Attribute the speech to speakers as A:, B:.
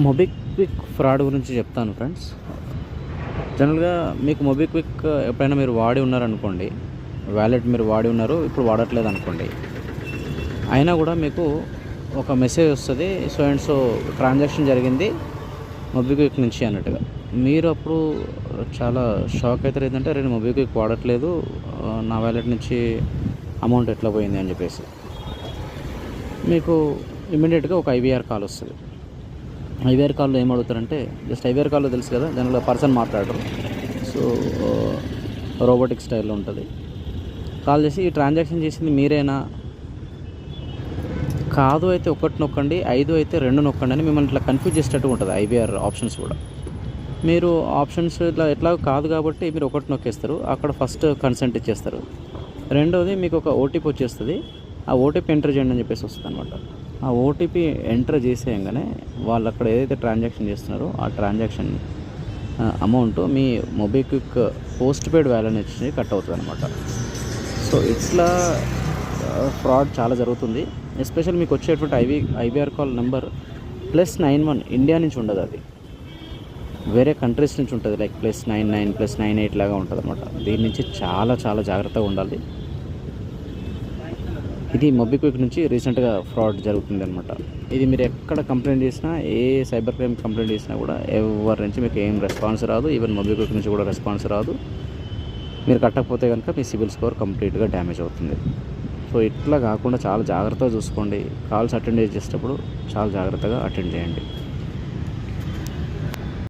A: MobiKwik fraud గురించి చెప్తాను friends. జనరల్‌గా మీకు మొబిక్విక్ ఎప్పుడైనా మీరు వాడి ఉన్నారనుకోండి, వాలెట్ మీరు వాడి ఉన్నారు, ఇప్పుడు వాడట్లేదనుకోండి. అయినా కూడా మీకు ఒక మెసేజ్ వస్తది. సో అండ్ సో ట్రాన్సాక్షన్ జరిగింది మొబిక్విక్ నుంచి అన్నట్టుగా. మీరు అప్పుడు చాలా షాక్ అయితారు. ఏందంటే అరే! నేను మొబిక్విక్ వాడట్లేదు. నా వాలెట్ నుంచి అమౌంట్ ఎట్లా పోయింది అని చెప్పేసి. మీకు ఇమ్మీడియేట్‌గా ఒక ఐవీఆర్ కాల్ వస్తది. ఐవీఆర్ కాల్‌లో ఏం అడుగుతారంటే, జస్ట్ ఐవీఆర్ కాల్‌లో తెలుసు కదా! జనరల్‌గా పర్సన్ మాట్లాడరు. సో, రోబోటిక్ స్టైల్‌లో ఉంటది. కాల్ చేసి ఈ ట్రాన్సాక్షన్ చేసింది మీరేనా? కాదు అయితే ఒకటి నొక్కండి, 5 అయితే 2 నొక్కండి అని మిమ్మల్ని ఇట్లా కన్‌ఫ్యూజ్ చేసేటట్టుగా ఉంటది ఐవీఆర్ ఆప్షన్స్ కూడా. మీరు ఆప్షన్స్ ఇట్లా ఎట్లాగో కాదు కాబట్టి మీరు ఒకటి నొక్కేస్తారు. అక్కడ ఫస్ట్ కన్సెంట్ ఇచ్చేస్తారు. రెండోది మీకు ఒక ఓటీపీ వచ్చేస్తది. ఆ ఓటీపీ ఎంటర్ చేయండి అని చెప్పేసి వస్తదనమాట. ఆ ఓటీపీ ఎంటర్ చేసేయంగానే వాళ్ళు అక్కడ ఏదైతే ట్రాన్సాక్షన్ చేస్తున్నారో ఆ ట్రాన్సాక్షన్ అమౌంట్ మీ మొబిక్విక్ పోస్ట్ పెయిడ్ వాలెట్ నుంచి కట్ అవుతుందన్నమాట. సో ఇట్లా ఫ్రాడ్ చాలా జరుగుతుంది. ఎస్పెషల్ మీకు వచ్చేటువంటి ఐవీఆర్ కాల్ నెంబర్ +91 ఇండియా నుంచి ఉండదు, అది వేరే కంట్రీస్ నుంచి ఉంటుంది. లైక్ +99 +98 లాగా ఉంటుందన్నమాట. దీని నుంచి చాలా చాలా జాగ్రత్తగా ఉండాలి. ఇది మొబిక్విక్ నుంచి రీసెంట్గా ఫ్రాడ్ జరుగుతుందన్నమాట. ఇది మీరు ఎక్కడ కంప్లైంట్ చేసినా, ఏ సైబర్ క్రైమ్ కంప్లైంట్ చేసినా కూడా ఎవరి నుంచి మీకు ఏం రెస్పాన్స్ రాదు. ఈవెన్ మొబిక్విక్ నుంచి కూడా రెస్పాన్స్ రాదు. మీరు కట్టకపోతే కనుక మీ సిబిల్ స్కోర్ కంప్లీట్గా డ్యామేజ్ అవుతుంది. సో ఇట్లా కాకుండా చాలా జాగ్రత్తగా చూసుకోండి. కాల్స్ అటెండ్ చేసేటప్పుడు చాలా జాగ్రత్తగా అటెండ్ చేయండి.